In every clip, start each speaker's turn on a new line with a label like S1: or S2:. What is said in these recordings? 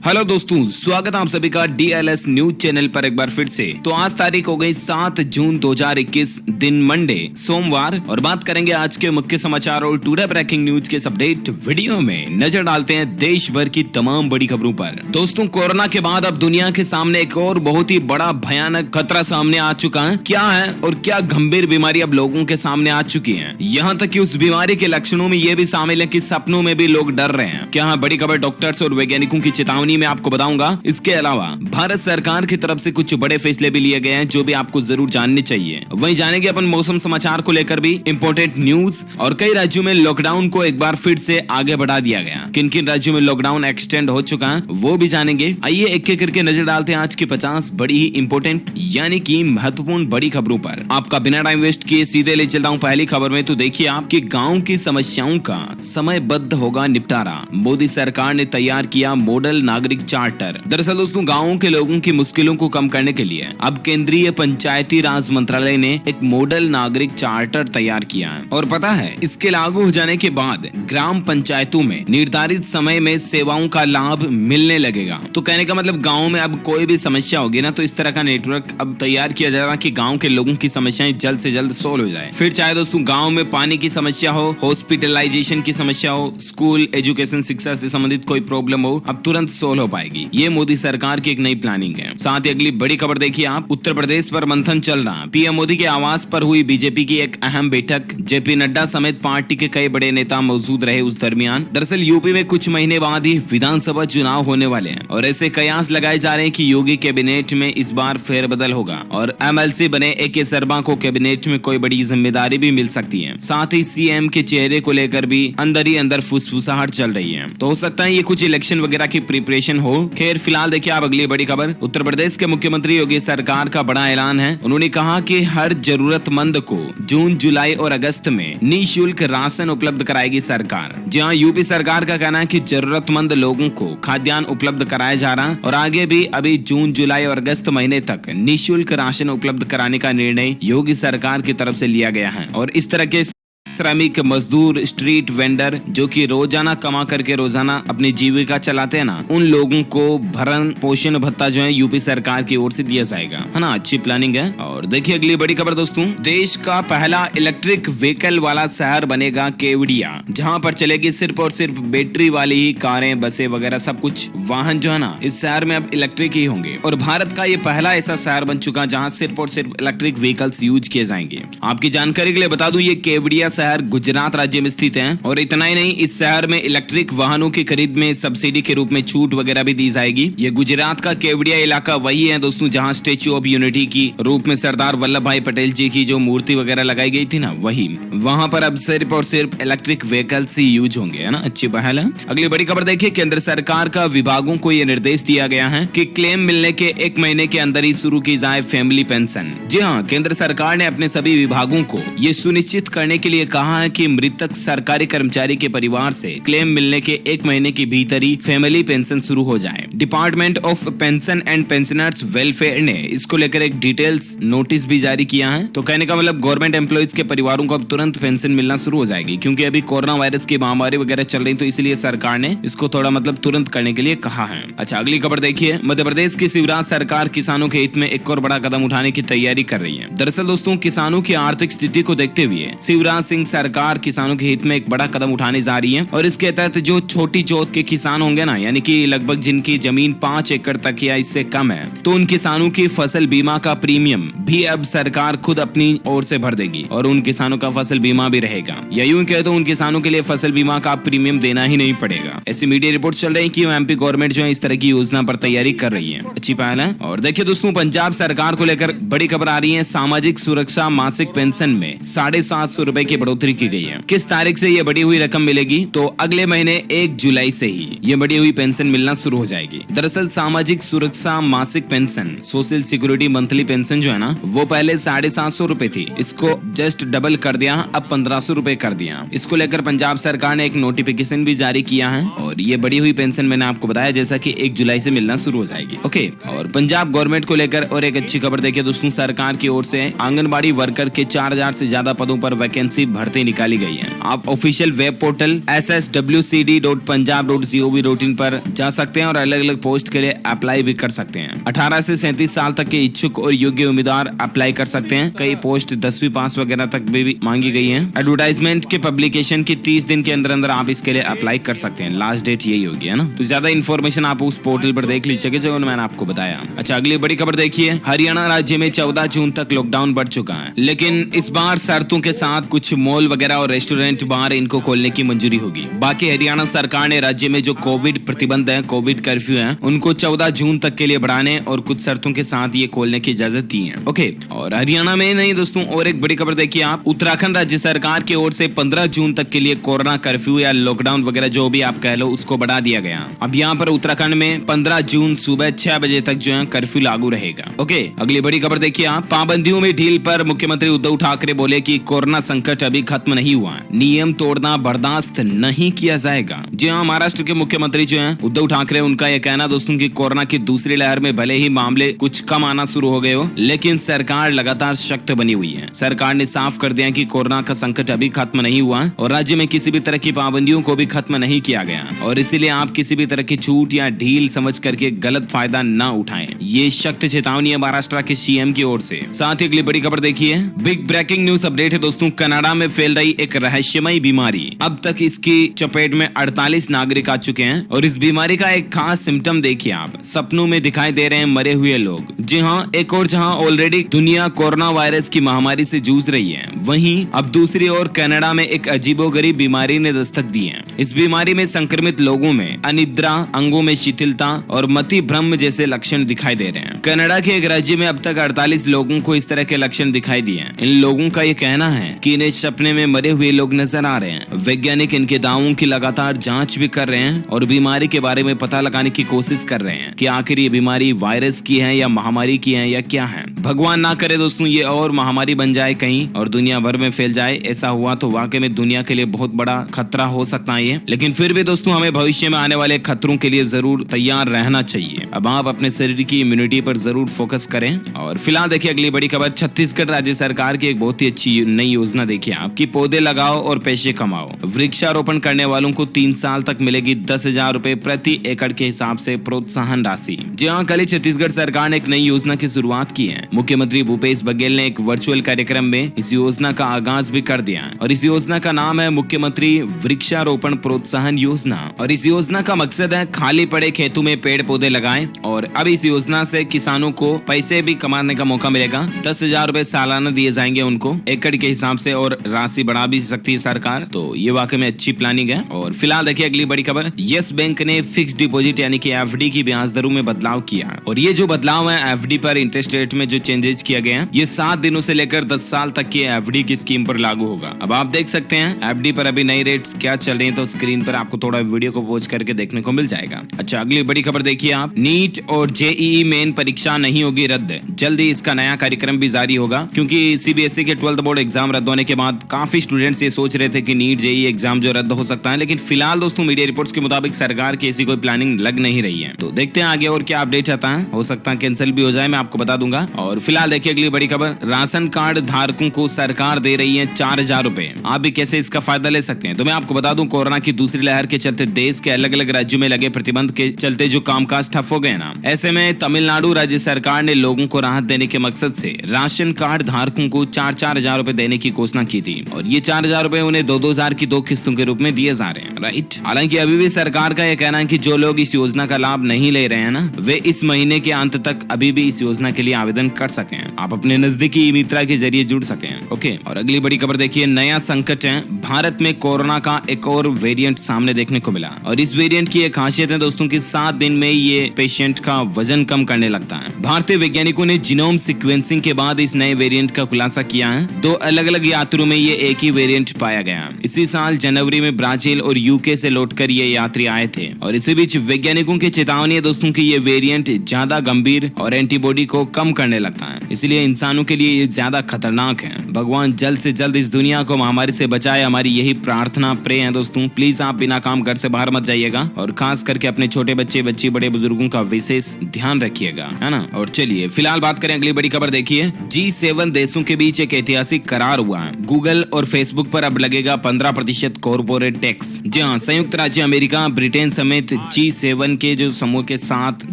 S1: Hello दोस्तों, स्वागत है आप सभी का DLS न्यूज चैनल पर एक बार फिर से। तो आज तारीख हो गई 7 जून 2021, दिन मंडे सोमवार, और बात करेंगे आज के मुख्य समाचार और टुडे ब्रेकिंग न्यूज के अपडेट वीडियो में नजर डालते हैं देश भर की तमाम बड़ी खबरों पर। दोस्तों, कोरोना के बाद अब दुनिया के सामने एक और बहुत ही बड़ा भयानक खतरा सामने आ चुका है। क्या है और क्या गंभीर बीमारी अब लोगों के सामने आ चुकी है, यहाँ तक कि उस बीमारी के लक्षणों में ये भी शामिल है कि सपनों में भी लोग डर रहे हैं। क्या है बड़ी खबर डॉक्टर्स और वैज्ञानिकों की चेतावनी मैं आपको बताऊंगा। इसके अलावा भारत सरकार की तरफ से कुछ बड़े फैसले भी लिए गए हैं जो भी आपको जरूर जानने चाहिए। वहीं जानेंगे अपन मौसम समाचार को लेकर भी इंपॉर्टेंट न्यूज, और कई राज्यों में लॉकडाउन को एक बार फिर से आगे बढ़ा दिया गया। किन किन राज्यों में लॉकडाउन एक्सटेंड हो चुका है वो भी जानेंगे। आइए एक एक करके नजर डालते हैं आज की 50 बड़ी ही इंपॉर्टेंट यानी कि महत्वपूर्ण बड़ी खबरों पर। आपका बिना टाइम वेस्ट किए सीधे ले चलता हूँ पहली खबर में। तो देखिए, आपके गाँव की समस्याओं का समयबद्ध होगा निपटारा। मोदी सरकार ने तैयार किया मॉडल नागरिक चार्टर। दरअसल दोस्तों, गाँवों के लोगों की मुश्किलों को कम करने के लिए अब केंद्रीय पंचायती राज मंत्रालय ने एक मॉडल नागरिक चार्टर तैयार किया है। और पता है, इसके लागू हो जाने के बाद ग्राम पंचायतों में निर्धारित समय में सेवाओं का लाभ मिलने लगेगा। तो कहने का मतलब, गाँव में अब कोई भी समस्या होगी ना, तो इस तरह का नेटवर्क अब तैयार किया जा रहा कि गाँव के लोगों की समस्याएं जल्द से जल्द सोल्व हो जाए। फिर चाहे दोस्तों गाँव में पानी की समस्या हो, हॉस्पिटलाइजेशन की समस्या हो, स्कूल एजुकेशन शिक्षा से संबंधित कोई प्रॉब्लम हो, अब तुरंत सोल्व हो पाएगी। ये मोदी सरकार की एक नई प्लानिंग है। साथ ही अगली बड़ी खबर देखिए आप, उत्तर प्रदेश पर मंथन चल रहा। पीएम मोदी के आवास पर हुई बीजेपी की एक अहम बैठक। जेपी नड्डा समेत पार्टी के कई बड़े नेता मौजूद रहे उस दरमियान। दरअसल यूपी में कुछ महीने बाद ही विधानसभा चुनाव होने वाले हैं, और ऐसे कयास लगाए जा रहे हैं कि योगी कैबिनेट में इस बार फेरबदल होगा और MLC बने AK शर्मा को कैबिनेट में कोई बड़ी जिम्मेदारी भी मिल सकती है। साथ ही CM के चेहरे को लेकर भी अंदर ही अंदर फुसफुसाहट चल रही है। तो हो सकता है ये कुछ इलेक्शन वगैरह की प्रिपरेशन हो। खैर, फिलहाल देखिए आप अगली बड़ी खबर। उत्तर प्रदेश के मुख्यमंत्री योगी सरकार का बड़ा ऐलान है। उन्होंने कहा कि हर जरूरतमंद को जून, जुलाई और अगस्त में निःशुल्क राशन उपलब्ध कराएगी सरकार। जहां यूपी सरकार का कहना है कि जरूरतमंद लोगों को खाद्यान्न उपलब्ध कराया जा रहा है, और आगे भी अभी जून, जुलाई और अगस्त महीने तक निःशुल्क राशन उपलब्ध कराने का निर्णय योगी सरकार की तरफ से लिया गया है। और इस तरह के श्रमिक, मजदूर, स्ट्रीट वेंडर जो कि रोजाना कमा करके रोजाना अपनी जीविका चलाते हैं ना, उन लोगों को भरण पोषण भत्ता जो है यूपी सरकार की ओर से दिया जाएगा, है ना। अच्छी प्लानिंग है। और देखिए अगली बड़ी खबर दोस्तों, देश का पहला इलेक्ट्रिक व्हीकल वाला शहर बनेगा केवड़िया, जहां पर चलेगी सिर्फ और सिर्फ बैटरी वाली ही कारें, बसें वगैरह सब कुछ वाहन जो है ना, इस शहर में अब इलेक्ट्रिक ही होंगे। और भारत का ये पहला ऐसा शहर बन चुका जहाँ सिर्फ और सिर्फ इलेक्ट्रिक व्हीकल्स यूज किए जाएंगे। आपकी जानकारी के लिए बता दूं, ये केवड़िया शहर गुजरात राज्य में स्थित है। और इतना ही नहीं, इस शहर में इलेक्ट्रिक वाहनों की खरीद में सब्सिडी के रूप में छूट वगैरह भी दी जाएगी। ये गुजरात का केवड़िया इलाका वही है दोस्तों जहां स्टेच्यू ऑफ यूनिटी की रूप में सरदार वल्लभ भाई पटेल जी की जो मूर्ति वगैरह लगाई गई थी ना, वही वहां पर अब सिर्फ और सिर्फ इलेक्ट्रिक व्हीकल्स ही यूज होंगे, है ना। अच्छी पहल है। अगली बड़ी खबर देखिए, केंद्र सरकार का विभागों को यह निर्देश दिया गया है कि क्लेम मिलने के 1 महीने के अंदर ही शुरू की जाए फैमिली पेंशन। जी हाँ, केंद्र सरकार ने अपने सभी विभागों को ये सुनिश्चित करने के लिए कहा है कि मृतक सरकारी कर्मचारी के परिवार से क्लेम मिलने के 1 महीने के भीतर ही फैमिली पेंशन शुरू हो जाए। Department of pension and pensioners welfare ने इसको लेकर एक डिटेल्स नोटिस भी जारी किया है। तो कहने का मतलब, गवर्नमेंट एम्प्लॉइज के परिवारों को अब तुरंत पेंशन मिलना शुरू हो जाएगी, क्योंकि अभी कोरोना वायरस की महामारी वगैरह चल रही, तो इसलिए सरकार ने इसको थोड़ा मतलब तुरंत करने के लिए कहा है। अच्छा, अगली खबर देखिए, मध्य प्रदेश की शिवराज सरकार किसानों के हित में एक और बड़ा कदम उठाने की तैयारी कर रही है। दरअसल दोस्तों, किसानों की आर्थिक स्थिति को देखते हुए शिवराज सिंह सरकार किसानों के हित में एक बड़ा कदम उठाने जा रही है। और इसके तहत जो छोटी जोत के किसान होंगे ना, यानी कि लगभग जिनकी जमीन 5 एकड़ तक या इससे कम है, तो उन किसानों की फसल बीमा का प्रीमियम भी अब सरकार खुद अपनी ओर से भर देगी, और उन किसानों का फसल बीमा भी रहेगा। या यूं कहे तो उन किसानों के लिए फसल बीमा का प्रीमियम देना ही नहीं पड़ेगा। ऐसी मीडिया रिपोर्ट चल रही है कि MP गवर्नमेंट जो है इस तरह की योजना पर तैयारी कर रही है। अच्छी पहल है। और देखिए दोस्तों, पंजाब सरकार को लेकर बड़ी खबर आ रही है। सामाजिक सुरक्षा मासिक पेंशन में 750 रुपए की बढ़ोतरी की गई है। किस तारीख से ये बढ़ी हुई रकम मिलेगी? तो अगले महीने 1 जुलाई से ही ये बढ़ी हुई पेंशन मिलना शुरू हो जाएगी। दरअसल सामाजिक सुरक्षा मासिक pension, social security monthly pension जो है ना, वो पहले 750 रुपए थी। इसको जस्ट डबल कर दिया, अब 1500 रुपए कर दिया। इसको लेकर पंजाब सरकार ने एक नोटिफिकेशन भी जारी किया है, और ये बढ़ी हुई पेंशन मैंने आपको बताया जैसा कि 1 जुलाई से मिलना शुरू हो जाएगी। ओके, और पंजाब गवर्नमेंट को लेकर और एक अच्छी खबर देखिए दोस्तों, सरकार की ओर से आंगनबाड़ी वर्कर के 4000 से ज्यादा पदों पर वैकेंसी भर्ती निकाली गई है। आप ऑफिशियल वेब पोर्टल sswcd.punjab.gov.in पर जा सकते हैं और अलग अलग पोस्ट के लिए अप्लाई भी कर सकते हैं। 18 से 37 साल तक के इच्छुक और योग्य उम्मीदवार अप्लाई कर सकते हैं। कई पोस्ट 10वीं पास वगैरह तक भी मांगी गई है। एडवर्टाइजमेंट के पब्लिकेशन की 30 दिन के अंदर अंदर आप इसके लिए अप्लाई कर सकते हैं। लास्ट डेट यही होगी, है ना। तो ज्यादा इन्फॉर्मेशन आप उस पोर्टल पर देख लीजिएगा जो मैंने आपको बताया। अच्छा, अगली बड़ी खबर देखिए। हरियाणा राज्य में 14 जून तक लॉकडाउन बढ़ चुका है, लेकिन इस बार शर्तों के साथ कुछ मॉल वगैरह और रेस्टोरेंट बार इनको खोलने की मंजूरी होगी। बाकी हरियाणा सरकार ने राज्य में जो कोविड प्रतिबंध है, कोविड कर्फ्यू है, उनको 14 जून तक के लिए बढ़ाने और कुछ शर्तों के साथ ये खोलने की इजाजत दी है। ओके, और हरियाणा में नहीं दोस्तों, और एक बड़ी खबर देखिए आप। उत्तराखंड राज्य सरकार की ओर से 15 जून तक के लिए कोरोना कर्फ्यू या लॉकडाउन वगैरह जो भी आप कह लो उसको बढ़ा दिया गया। अब यहाँ पर उत्तराखंड में 15 जून सुबह 6 बजे तक जो है कर्फ्यू लागू रहेगा। ओके, अगली बड़ी खबर देखिए आप। पाबंदियों में ढील पर मुख्यमंत्री उद्धव ठाकरे बोले कि कोरोना संकट अभी खत्म नहीं हुआ है, नियम तोड़ना बर्दाश्त नहीं किया जाएगा। जी हाँ, महाराष्ट्र के मुख्यमंत्री जो हैं उद्धव ठाकरे, उनका यह कहना दोस्तों कि कोरोना की दूसरी लहर में भले ही मामले कुछ कम आना शुरू हो गए हो, लेकिन सरकार लगातार सख्त बनी हुई है। सरकार ने साफ कर दिया कि कोरोना का संकट अभी खत्म नहीं हुआ और राज्य में किसी भी तरह की पाबंदियों को भी खत्म नहीं किया गया, और इसीलिए आप किसी भी तरह की छूट या ढील समझ करके गलत फायदा न उठाएं। ये सख्त चेतावनी है महाराष्ट्र के सीएम की ओर से। साथ ही अगली बड़ी खबर देखिए। बिग ब्रेकिंग न्यूज अपडेट है दोस्तों। कनाडा में फैल रही एक रहस्यमयी बीमारी, अब तक इसकी चपेट में 48 नागरिक आ चुके हैं, और इस बीमारी का एक खास सिम्टम देखिए आप। सपनों में दिखाई दे रहे हैं मरे हुए लोग। जी हाँ, एक और जहां ऑलरेडी दुनिया कोरोना वायरस की महामारी से जूझ रही है, वहीं अब दूसरी ओर कनाडा में एक अजीबोगरीब बीमारी ने दस्तक दी है। इस बीमारी में संक्रमित लोगों में अनिद्रा, अंगों में शिथिलता और मति भ्रम जैसे लक्षण दिखाई दे रहे हैं। कनाडा के एक राज्य में अब तक 48 लोगों को इस तरह के लक्षण दिखाई दिए हैं। इन लोगों का ये कहना है कि इन्हें सपने में मरे हुए लोग नजर आ रहे हैं। वैज्ञानिक इनके दावों की लगातार जांच भी कर रहे हैं और बीमारी के बारे में पता लगाने की कोशिश कर रहे हैं कि आखिर ये बीमारी वायरस की है या महामारी की है या क्या है। भगवान ना करे दोस्तों ये और महामारी बन जाए कहीं और दुनिया भर में फैल जाए। ऐसा हुआ तो वाकई में दुनिया के लिए बहुत बड़ा खतरा हो सकता है ये। लेकिन फिर भी दोस्तों हमें भविष्य में आने वाले खतरों के लिए जरूर तैयार रहना चाहिए। अब आप अपने शरीर की इम्यूनिटी पर जरूर फोकस करें। और फिलहाल देखिए अगली बड़ी खबर। छत्तीसगढ़ राज्य सरकार की एक बहुत ही अच्छी नई योजना देखिए आप कि पौधे लगाओ और पैसे कमाओ। वृक्षारोपण करने वालों को 3 साल तक मिलेगी 10,000 रुपए प्रति एकड़ के हिसाब से प्रोत्साहन राशि। जी हाँ, कल ही छत्तीसगढ़ सरकार ने एक नई योजना की शुरुआत की है। मुख्यमंत्री भूपेश बघेल ने एक वर्चुअल कार्यक्रम में इस योजना का आगाज भी कर दिया और इस योजना का नाम है मुख्यमंत्री वृक्षारोपण प्रोत्साहन योजना। और इस योजना का मकसद है खाली पड़े खेतों में पेड़ पौधे लगाएं। और अब इस योजना से किसानों को पैसे भी कमाने का मौका मिलेगा। 10,000 रुपए सालाना दिए जाएंगे उनको एकड़ के हिसाब से, और राशि बढ़ा भी सकती है सरकार। तो ये वाकई में अच्छी प्लानिंग है। और फिलहाल देखिए अगली बड़ी खबर। यस बैंक ने फिक्स डिपॉजिट यानी कि एफडी की ब्याज दरों में बदलाव किया। और ये जो बदलाव है एफडी पर इंटरेस्ट रेट में जो चेंजेस किया गया है, ये 7 दिनों से लेकर 10 साल तक की एफडी की स्कीम पर लागू होगा। अब आप देख सकते हैं एफडी पर अभी नई रेट्स क्या चल रही हैं, तो स्क्रीन पर आपको थोड़ा वीडियो को पॉज करके देखने को मिल जाएगा। अच्छा, अगली बड़ी खबर देखिए आप। नीट और जेईई मेन परीक्षा नहीं होगी रद्द, जल्दी इसका नया कार्यक्रम भी जारी होगा। क्योंकि सीबीएसई के 12th बोर्ड एग्जाम रद्द होने के बाद काफी स्टूडेंट्स ये सोच रहे थे कि नीट जेईई एग्जाम जो रद्द हो सकता है, लेकिन फिलहाल दोस्तों मीडिया रिपोर्ट्स के मुताबिक सरकार की ऐसी कोई प्लानिंग लग नहीं रही है। तो देखते हैं आगे और क्या अपडेट आता है। हो सकता है कैंसिल भी हो जाए, मैं आपको बता दूंगा। और फिलहाल देखिए अगली बड़ी खबर। राशन कार्ड धारकों को सरकार दे रही है 4,000 रुपए। आप भी कैसे इसका फायदा ले सकते हैं, तो मैं आपको बता दूं, कोरोना की दूसरी लहर के चलते देश के अलग अलग राज्यों में लगे प्रतिबंध के चलते जो कामकाज ठप हो गए ना, ऐसे में तमिलनाडु राज्य सरकार ने लोगों को राहत देने के मकसद से राशन कार्ड धारकों को 4,000 रुपए देने की घोषणा की थी। और ये 4,000 रुपए उन्हें 2,000 की 2 किस्तों के रूप में दिए जा रहे हैं, राइट। हालांकि अभी भी सरकार का यह कहना है कि जो लोग इस योजना का लाभ नहीं ले रहे हैं ना, वे इस महीने के अंत तक अभी भी इस योजना के लिए आवेदन कर सकें। आप अपने नजदीकी मित्र के जरिए जुड़ सकें। ओके, और अगली बड़ी खबर देखिए। नया संकट है, भारत में कोरोना का एक और वेरिएंट सामने देखने को मिला। और इस वेरिएंट की एक खासियत है दोस्तों कि 7 दिन में ये पेशेंट का वजन कम करने लगता है। भारतीय वैज्ञानिकों ने जीनोम सीक्वेंसिंग के बाद इस नए वेरिएंट का खुलासा किया है। 2 अलग अलग यात्रियों में ये एक ही वेरिएंट पाया गया। इसी साल जनवरी में ब्राजील और यूके से लौटकर ये यात्री आए थे। और इसी बीच वैज्ञानिकों की चेतावनी है दोस्तों कि ये वेरिएंट ज्यादा गंभीर और एंटीबॉडी को कम करने लगता करता है, इसलिए इंसानों के लिए ये ज्यादा खतरनाक है। भगवान जल्द से जल्द इस दुनिया को महामारी से बचाए, हमारी यही प्रार्थना प्रे है दोस्तों। प्लीज आप बिना काम घर से बाहर मत जाइएगा और खास करके अपने छोटे बच्चे बच्ची बड़े बुजुर्गों का विशेष ध्यान रखिएगा, है ना। और चलिए फिलहाल बात करें अगली बड़ी खबर। देखिए G7 देशों के बीच एक ऐतिहासिक करार हुआ है। गूगल और फेसबुक पर अब लगेगा 15% कॉर्पोरेट टैक्स। जी हाँ, संयुक्त राज्य अमेरिका, ब्रिटेन समेत G7 के जो समूह के 7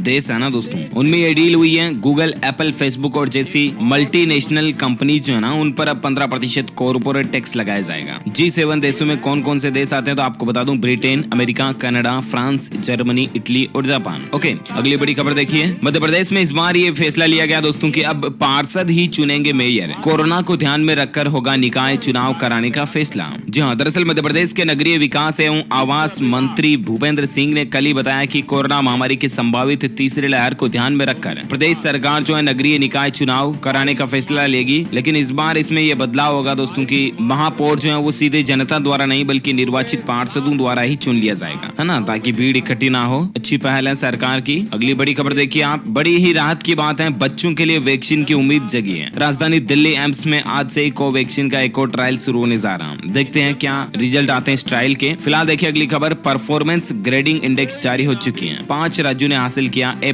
S1: देश है ना दोस्तों, उनमें ये डील हुई है। गूगल, एप्पल, फेसबुक और जैसी मल्टीनेशनल कंपनी जो है ना, उन पर अब 15% कॉर्पोरेट टैक्स लगाया जाएगा। G7 देशों में कौन कौन से देश आते हैं तो आपको बता दूं, Britain, America, Canada, France, Germany, Italy और जापान। ओके, अगली बड़ी खबर देखिए। मध्य प्रदेश में इस बार ये फैसला लिया गया दोस्तों कि अब पार्षद ही चुनेंगे मेयर। कोरोना को ध्यान में रखकर होगा निकाय चुनाव कराने का फैसला। जी हाँ, दरअसल मध्य प्रदेश के नगरीय विकास एवं आवास मंत्री भूपेंद्र सिंह ने कल ही बताया कि कोरोना महामारी की संभावित तीसरी लहर को ध्यान में रखकर प्रदेश सरकार जो है नगरीय निकाय चुनाव कराने का फैसला लेगी। लेकिन इस बार इसमें यह बदलाव होगा दोस्तों की महापौर जो है वो सीधे जनता द्वारा नहीं बल्कि निर्वाचित पार्षदों द्वारा ही चुन लिया जाएगा, है ना, ताकि भीड़ इकट्ठी ना हो। अच्छी पहल है सरकार की। अगली बड़ी खबर देखिए आप, बड़ी ही राहत की बात है, बच्चों के लिए वैक्सीन की उम्मीद जगी है। राजधानी दिल्ली एम्स में आज से ही कोवैक्सीन का एक और ट्रायल शुरू होने जा रहा है। देखते हैं क्या रिजल्ट आते हैं इस ट्रायल के। फिलहाल देखिए अगली खबर, परफॉर्मेंस ग्रेडिंग इंडेक्स जारी हो चुकी है। 5 राज्यों ने हासिल किया A++,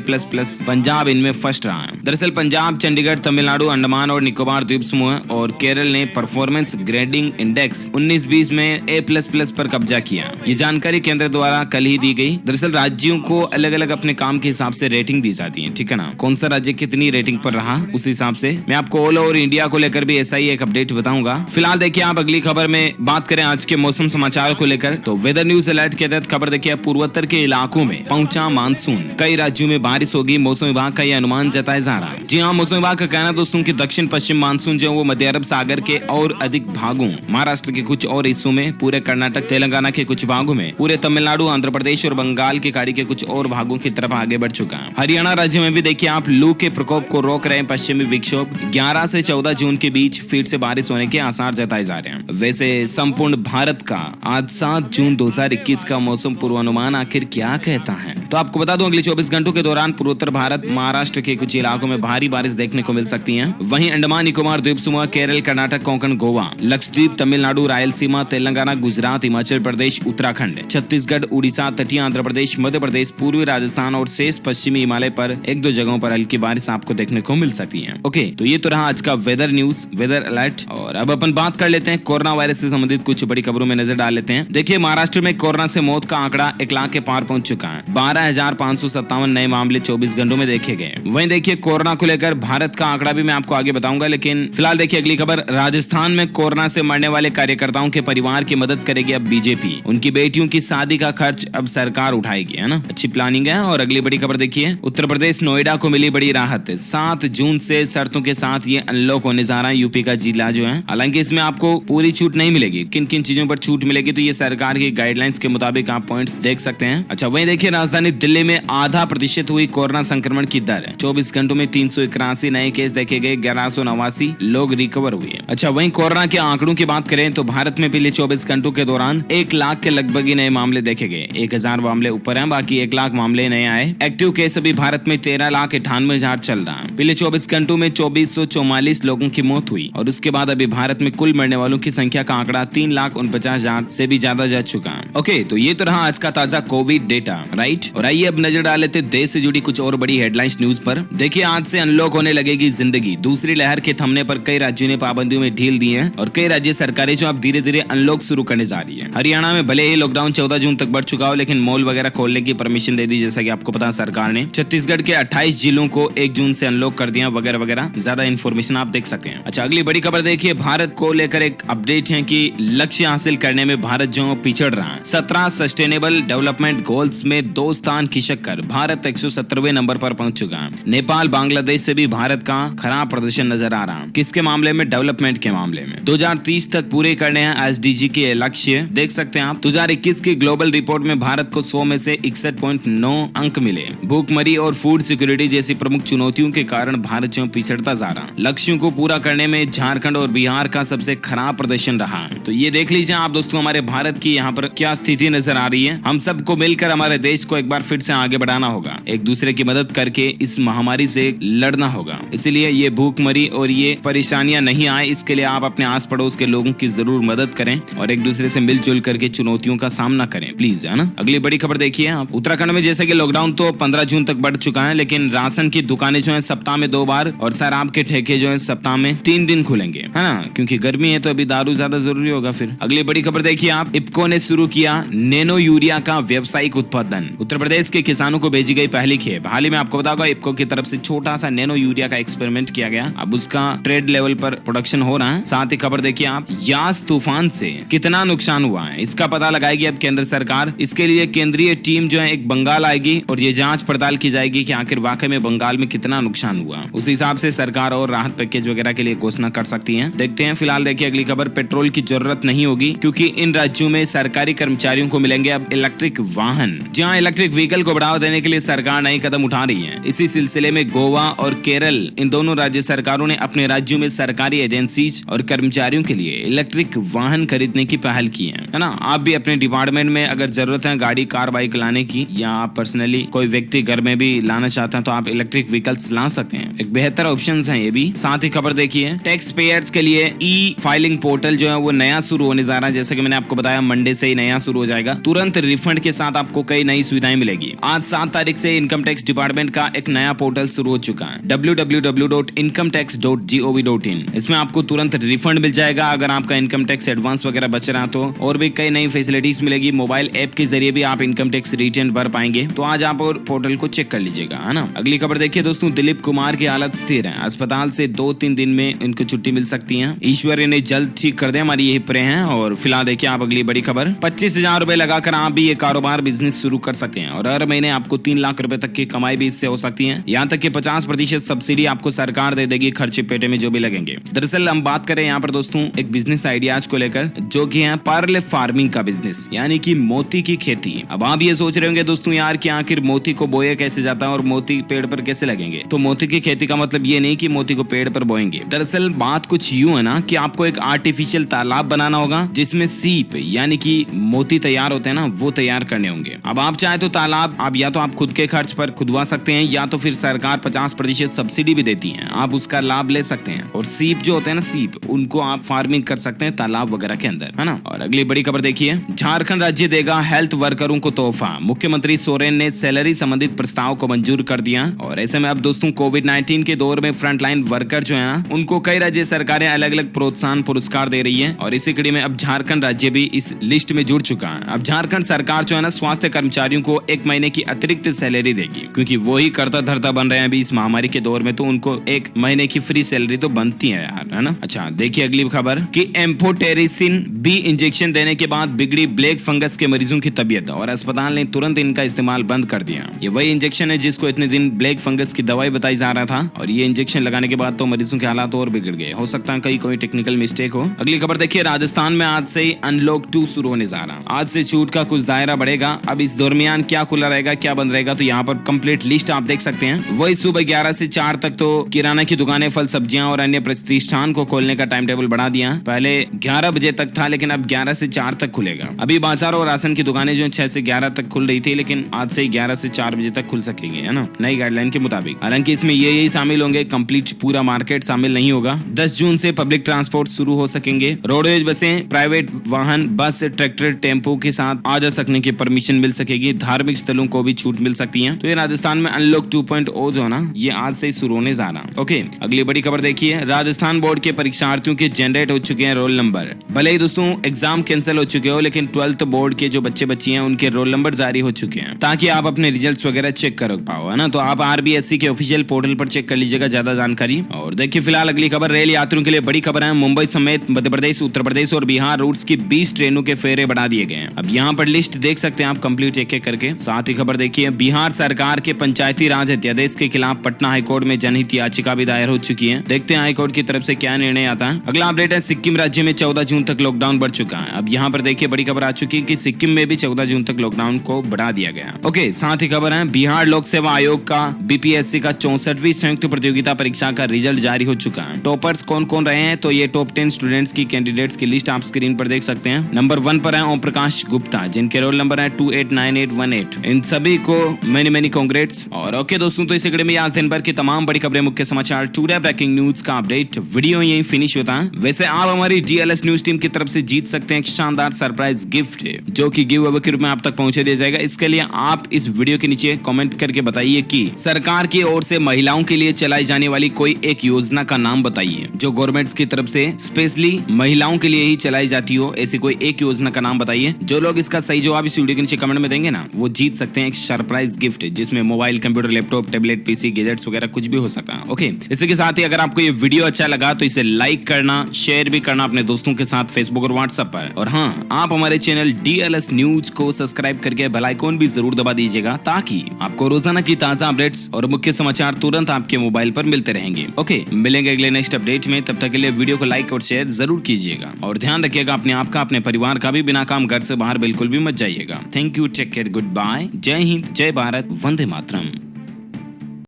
S1: पंजाब इनमें फर्स्ट रहा है। दरअसल पंजाब, चंडीगढ़, तमिलनाडु, अंडमान और निकोबार द्वीप समूह और केरल ने परफॉर्मेंस ग्रेडिंग इंडेक्स 19-20 में A++ पर कब्जा किया। ये जानकारी केंद्र द्वारा कल ही दी गई। दरअसल राज्यों को अलग अलग अपने काम के हिसाब से रेटिंग दी जाती है, ठीक है ना। कौन सा राज्य कितनी रेटिंग पर रहा उस हिसाब से मैं आपको ऑल ओवर इंडिया को लेकर भी ऐसा ही एक अपडेट बताऊंगा। फिलहाल देखिए आप अगली खबर में बात करें आज के मौसम समाचार को लेकर, तो वेदर न्यूज अलर्ट के तहत खबर देखिए, पूर्वोत्तर के इलाकों में पहुंचा मानसून, कई राज्यों में बारिश होगी। मौसम विभाग का यह अनुमान जताया जा रहा है। जी हाँ, मौसम विभाग का कहना दोस्तों की दक्षिण पश्चिम मानसून जो वो मध्य अरब सागर के और अधिक भागों, महाराष्ट्र के कुछ और हिस्सों में, पूरे कर्नाटक, तेलंगाना के कुछ भागों में, पूरे तमिलनाडु, आंध्र प्रदेश और बंगाल की खाड़ी के कुछ और भागों की तरफ आगे बढ़ चुका है। हरियाणा राज्य में भी देखिए आप लू के प्रकोप को रोक रहे पश्चिमी विक्षोभ। 11 से 14 जून के बीच फिर से बारिश होने के आसार जताए जा रहे हैं। वैसे संपूर्ण भारत का आज 7 जून 2021 का मौसम पूर्वानुमान आखिर क्या कहता है, तो आपको बता दूं अगले 24 घंटों के दौरान पूर्वोत्तर भारत, महाराष्ट्र के कुछ इलाकों में भारी बारिश देखने को मिल सकती है। वहीं अंडमान निकोबार द्वीप समूह, केरल, कर्नाटक, कोंकण, गोवा, लक्षद्वीप, तमिलनाडु, रायलसीमा, तेलंगाना, गुजरात, हिमाचल प्रदेश, उत्तराखंड, छत्तीसगढ़, उड़ीसा, तटीय आंध्र प्रदेश, मध्य प्रदेश, पूर्वी राजस्थान और शेष पश्चिमी हिमालय पर 1-2 जगहों पर हल्की बारिश आपको देखने को मिल सकती है। ओके, तो ये तो रहा आज का वेदर न्यूज, वेदर अलर्ट। और अब अपन बात कर लेते हैं कोरोना वायरस से संबंधित कुछ बड़ी खबरों में नजर डाल लेते हैं। देखिए महाराष्ट्र में कोरोना से मौत का आंकड़ा 1 लाख के पार पहुंच चुका है। 12,557 नए मामले 24 घंटों में देखे गए। वहीं देखिए कोरोना को लेकर भारत का आंकड़ा भी मैं आपको आगे बताऊंगा, लेकिन फिलहाल देखिए अगली खबर, राजस्थान में कोरोना से मरने वाले कार्यकर्ताओं के परिवार की मदद करेगी अब बीजेपी। उनकी बेटियों की शादी का खर्च अब सरकार उठाएगी, है ना, अच्छी प्लानिंग है। और अगली बड़ी खबर देखिए, उत्तर प्रदेश नोएडा को मिली बड़ी राहत। 7 जून से शर्तों के साथ ये अनलॉक होने जा रहा है यूपी का जिला जो है। हालांकि इसमें आपको पूरी छूट नहीं मिलेगी, किन किन चीजों पर छूट मिलेगी तो ये सरकार की गाइडलाइंस के मुताबिक आप पॉइंट्स देख सकते हैं। अच्छा, वहीं देखिए राजधानी दिल्ली में आधा प्रतिशत हुई कोरोना संक्रमण की दर। 24 घंटों में 381 नए केस देखे गए, 1189 लोग रिकवर हुए। अच्छा, वहीं कोरोना के आंकड़ों की बात करें तो भारत में पिछले 24 घंटों के दौरान 1 लाख के लगभग ही नए मामले देखे गए। 1000 मामले ऊपर हैं, बाकी 1 लाख मामले नए आए। एक्टिव केस अभी भारत में 13,98,000 चल रहा है। पिछले 24 घंटों में 2444 लोगों की मौत हुई और उसके बाद अभी भारत में कुल मरने वालों की संख्या का आंकड़ा 3,49,000 से भी ज्यादा जा चुका है। ओके, तो ये तो रहा आज का ताजा कोविड डेटा, राइट। और आइए अब नजर डाल लेते देश से जुड़ी कुछ और बड़ी हेडलाइंस न्यूज पर। देखिए आज से अनलॉक होने लगेगी जिंदगी। दूसरी लहर के थमने पर कई राज्यों ने पाबंदियों में ढील दी है और कई राज्य सरकारें जो अब धीरे धीरे अनलॉक शुरू करने जा रही है। हरियाणा में भले ही लॉकडाउन 14 जून तक बढ़ चुका हो, लेकिन मॉल वगैरह खोलने की परमिशन दे दी, जैसा कि आपको पता है सरकार ने। छत्तीसगढ़ के 28 जिलों को 1 जून से अनलॉक कर दिया वगैरह वगैरह। ज्यादा इन्फॉर्मेशन आप देख सकते हैं। अच्छा, अगली बड़ी खबर देखिए, भारत को लेकर एक अपडेट है कि लक्ष्य हासिल करने में भारत जो पिछड़ रहा है। 17 सस्टेनेबल डेवलपमेंट गोल्स में 2 स्थान खिसक कर भारत 117वें नंबर पर पहुंच चुका है। नेपाल, बांग्लादेश से भी भारत का खराब प्रदर्शन नजर आ रहा है। किसके मामले में? डेवलपमेंट के मामले में। 2030 तक पूरे करने हैं SDG के लक्ष्य, देख सकते हैं आप। 2021 की ग्लोबल रिपोर्ट में भारत को 100 में से 61.9 अंक मिले। भूखमरी और फूड सिक्योरिटी जैसी प्रमुख चुनौतियों के कारण भारत जो पिछड़ता जा रहा है। लक्ष्यों को पूरा करने में झारखंड और बिहार का सबसे खराब प्रदर्शन रहा है। तो ये देख लीजिए आप दोस्तों, हमारे भारत की यहाँ पर क्या स्थिति नजर आ रही है। हम सबको मिलकर हमारे देश को एक बार फिर से आगे बढ़ाना होगा। एक दूसरे की मदद करके इस महामारी से लड़ना झेलना होगा। इसलिए ये भूखमरी और ये परेशानियां नहीं आए, इसके लिए आप अपने आस पड़ोस के लोगों की जरूर मदद करें और एक दूसरे से मिलजुल करके चुनौतियों का सामना करें प्लीज, है ना। अगली बड़ी खबर देखिए आप। उत्तराखंड में जैसे कि लॉकडाउन तो 15 जून तक बढ़ चुका है, लेकिन राशन की दुकानें जो है सप्ताह में 2 बार और शराब के ठेके जो है सप्ताह में 3 दिन खुलेंगे, है ना, क्योंकि गर्मी है तो अभी दारू ज्यादा जरूरी होगा फिर। अगली बड़ी खबर देखिए आप। इफ्को ने शुरू किया नैनो यूरिया का व्यावसायिक उत्पादन। उत्तर प्रदेश के किसानों को भेजी गई पहली खेप। हाल ही में आपको बताऊंगा इफ्को की तरफ से छोटा सा नैनो यूरिया का एक्सपेरिमेंट किया गया। अब उसका ट्रेड लेवल पर प्रोडक्शन हो रहा है। साथ ही खबर देखिए आप, यास तूफान से कितना नुकसान हुआ है इसका पता लगाएगी अब केंद्र सरकार। इसके लिए केंद्रीय टीम जो है एक बंगाल आएगी और ये जांच पड़ताल की जाएगी कि आखिर वाकई में बंगाल में कितना नुकसान हुआ। उस हिसाब से सरकार और राहत पैकेज वगैरह के लिए घोषणा कर सकती है। देखते हैं। फिलहाल देखिए अगली खबर। पेट्रोल की जरूरत नहीं होगी क्योंकि इन राज्यों में सरकारी कर्मचारियों को मिलेंगे अब इलेक्ट्रिक वाहन। जहां इलेक्ट्रिक व्हीकल को बढ़ावा देने के लिए सरकार नई कदम उठा रही है। इसी सिलसिले में गोवा और केरल इन दोनों राज्य सरकारों ने अपने राज्यों में सरकारी एजेंसीज और कर्मचारियों के लिए इलेक्ट्रिक वाहन खरीदने की पहल की है ना। आप भी अपने डिपार्टमेंट में अगर जरूरत है गाड़ी कार बाइक लाने की, या आप पर्सनली कोई व्यक्ति घर में भी लाना चाहते हैं तो आप इलेक्ट्रिक व्हीकल्स ला सकते हैं। एक बेहतर ऑप्शन है ये भी। साथ ही खबर देखिए, टैक्स पेयर्स के लिए ई फाइलिंग पोर्टल जो है वो नया शुरू होने जा रहा है। जैसे कि मैंने आपको बताया मंडे से ही नया शुरू हो जाएगा। तुरंत रिफंड के साथ आपको कई नई सुविधाएं मिलेगी। आज 7 तारीख से इनकम टैक्स डिपार्टमेंट का एक नया पोर्टल शुरू हो चुका है, www.incometax.gov.in। इसमें आपको तुरंत रिफंड मिल जाएगा अगर आपका इनकम टैक्स एडवांस वगैरह बच रहा तो, और भी कई नई फैसिलिटीज मिलेगी। मोबाइल ऐप के जरिए भी आप इनकम टैक्स रिटर्न भर पाएंगे। तो आज आप और पोर्टल को चेक कर लीजिएगा, है ना। अगली खबर देखिए दोस्तों, दिलीप कुमार की हालत स्थिर है। अस्पताल से 2-3 दिन में इनको छुट्टी मिल सकती है। ईश्वर इन्हें जल्द ठीक कर दे, हमारी यही प्रे है। और फिलहाल देखिए आप अगली बड़ी खबर। 25,000 रुपए लगाकर आप भी ये कारोबार बिजनेस शुरू कर सकते हैं और हर महीने आपको 3 लाख रुपए तक की कमाई भी इससे हो सकती है। यहाँ तक कि 50% सब्सिडी आपको सरकार दे देगी खर्चे पेटे में जो भी लगेंगे। दरअसल हम बात करें यहाँ पर दोस्तों एक बिजनेस आइडियाज को लेकर, जो कि है पर्ल फार्मिंग का बिजनेस, यानी कि मोती की खेती। अब आप ये सोच रहे होंगे दोस्तों यार कि आखिर मोती को बोया कैसे जाता है और मोती पेड़ पर कैसे लगेंगे। तो मोती की खेती का मतलब ये नहीं कि मोती को पेड़ पर बोएंगे। दरअसल बात कुछ यूं है ना कि आपको एक आर्टिफिशियल तालाब बनाना होगा जिसमें सीप यानी कि मोती तैयार होते हैं ना, वो तैयार करने होंगे। अब आप चाहे तो तालाब आप या तो आप खुद के खर्च पर खुदवा सकते हैं, या तो फिर सरकार 50% सब्सिडी भी देती है, आप उसका लाभ ले सकते हैं। और सीप जो होते हैं ना, सीप, उनको आप फार्मिंग कर सकते हैं तालाब वगैरह के अंदर, है ना। और अगली बड़ी खबर देखिए, झारखंड राज्य देगा हेल्थ वर्करों को तोहफा। मुख्यमंत्री सोरेन ने सैलरी संबंधित प्रस्ताव को मंजूर कर दिया। और ऐसे में अब दोस्तों कोविड-19 के दौर में फ्रंटलाइन वर्कर जो है ना, उनको कई राज्य सरकारें अलग अलग प्रोत्साहन पुरस्कार दे रही है। और इसी कड़ी में अब झारखंड राज्य भी इस लिस्ट में जुड़ चुका है। अब झारखंड सरकार जो है ना, स्वास्थ्य कर्मचारियों को 1 महीने की अतिरिक्त सैलरी देगी, क्योंकि वो ही करता धरता बन रहे हैं अभी इस महामारी के दौर में, तो उनको 1 महीने की फ्री सैलरी तो बनती है यार, है ना। अच्छा देखिए अगली खबर कि एम्फोटेरिसिन बी इंजेक्शन देने के बाद बिगड़ी ब्लैक फंगस के मरीजों की तबीयत, और अस्पताल ने तुरंत इनका इस्तेमाल बंद कर दिया। ये वही इंजेक्शन है जिसको इतने दिन ब्लैक फंगस की दवाई बताई जा रहा था, और ये इंजेक्शन लगाने के बाद तो मरीजों के हालात और बिगड़ गए। हो सकता है कहीं कोई टेक्निकल मिस्टेक हो। अगली खबर देखिए, राजस्थान में आज से अनलॉक 2 शुरू होने जा रहा। आज से छूट का कुछ दायरा बढ़ेगा। अब इस दरमियान क्या खुला रहेगा क्या बंद रहेगा, तो यहाँ पर कंप्लीट लिस्ट आप देख सकते हैं। वही सुबह 11 से 4 तक तो किराना की दुकानें, फल सब्जियां और अन्य प्रतिष्ठान को खोलने का टाइम टेबल बढ़ा दिया। पहले 11 बजे तक था, लेकिन अब 11 से 4 तक खुलेगा। अभी बाजार और राशन की दुकानें जो 6 से 11 तक खुल रही थी, लेकिन आज से 11 से 4 बजे तक खुल सकेंगे, है ना, नई गाइडलाइन के मुताबिक। हालांकि इसमें यही शामिल होंगे, कंप्लीट पूरा मार्केट शामिल नहीं होगा। 10 जून से पब्लिक ट्रांसपोर्ट शुरू हो सकेंगे। रोडवेज बसें, प्राइवेट वाहन, बस, ट्रैक्टर, टेम्पो के साथ आ जा सकने की परमिशन मिल सकेगी। धार्मिक स्थलों को भी छूट मिल सकती है। तो ये राजस्थान में अनलॉक 2.0 जो ना, ये आज से शुरू होने जा रहा। ओके अगली बड़ी खबर देखिए, राजस्थान बोर्ड के परीक्षार्थियों के जनरेट हो चुके हैं रोल नंबर। भले ही दोस्तों एग्जाम कैंसिल हो चुके हो, लेकिन 12th बोर्ड के जो बच्चे बच्ची हैं उनके रोल नंबर जारी हो चुके हैं, ताकि आप अपने रिजल्ट्स वगैरह चेक कर पाओ, है ना। तो आप RBSC के ऑफिशियल पोर्टल पर चेक कर लीजिएगा ज्यादा जानकारी। और देखिए फिलहाल अगली खबर, रेल यात्रियों के लिए बड़ी खबर है। मुंबई समेत मध्य प्रदेश, उत्तर प्रदेश और बिहार रूट्स की 20 ट्रेनों के फेरे बढ़ा दिए गए हैं। अब यहाँ पर लिस्ट देख सकते हैं आप कंप्लीट एक एक करके। साथ ही खबर देखिए, बिहार सरकार के पंचायती राज अध्यादेश के खिलाफ पटना हाईकोर्ट में जनहित याचिका भी दायर हो चुकी है। देखते हैं हाईकोर्ट की तरफ से क्या निर्णय आता है। अगला अपडेट है, सिक्किम राज्य में 14 जून तक लॉकडाउन बढ़ चुका है। अब यहाँ पर देखिए बड़ी खबर आ चुकी है कि सिक्किम में भी 14 जून तक लॉकडाउन को बढ़ा दिया गया। ओके साथ ही खबर है, बिहार लोक सेवा आयोग का BPSC का 64वीं संयुक्त प्रतियोगिता परीक्षा का रिजल्ट जारी हो चुका है। टॉपर्स कौन कौन रहे हैं, तो ये टॉप 10 स्टूडेंट्स की कैंडिडेट्स की लिस्ट आप स्क्रीन पर देख सकते हैं। नंबर 1 पर है ओम प्रकाश गुप्ता, जिनके रोल नंबर है 289818। इन सभी को मेनी कांग्रेट्स। और ओके दोस्तों, तो इस कड़ी में आज दिन भर की तमाम बड़ी खबरें, मुख्य समाचार, टुडे ब्रेकिंग न्यूज का अपडेट वीडियो यही फिनिश होता है। वैसे आप हमारी डीएलएस न्यूज टीम की तरफ से जीत सकते हैं एक शानदार सरप्राइज गिफ्ट, जो कि गिव अवे के रूप में आप तक पहुंचा दिया जाएगा। इसके लिए आप इस वीडियो के नीचे कमेंट करके बताइए कि सरकार की ओर से महिलाओं के लिए चलाई जाने वाली कोई एक योजना का नाम बताइए, जो गवर्नमेंट की तरफ से स्पेशली महिलाओं के लिए ही चलाई जाती हो। ऐसी कोई एक योजना का नाम बताइए। जो लोग इसका सही जवाब इस वीडियो के नीचे कमेंट में देंगे ना, वो जीत सकते हैं एक सरप्राइज गिफ्ट, जिसमें mobile, computer, laptop, tablet, PC, gadgets वगैरह कुछ भी हो सकता है। ओके, इसी के साथ ही अगर आपको ये वीडियो अच्छा लगा तो इसे लाइक करना, शेयर भी करना अपने दोस्तों के साथ फेसबुक और व्हाट्सएप पर। और हाँ, आप हमारे चैनल डीएलएस न्यूज को सब्सक्राइब करके बेल आइकॉन भी जरूर दबा दीजिएगा, ताकि आपको रोजाना की ताजा अपडेट्स और मुख्य समाचार तुरंत आपके मोबाइल पर मिलते रहेंगे। ओके, मिलेंगे अगले नेक्स्ट अपडेट में। तब तक के लिए वीडियो को लाइक और शेयर जरूर कीजिएगा और ध्यान रखिएगा अपने आप का, अपने परिवार का भी। बिना काम घर से बाहर बिल्कुल भी मत जाइएगा। Thank you, take care, goodbye, जय हिंद, जय भारत, वंदे मातरम।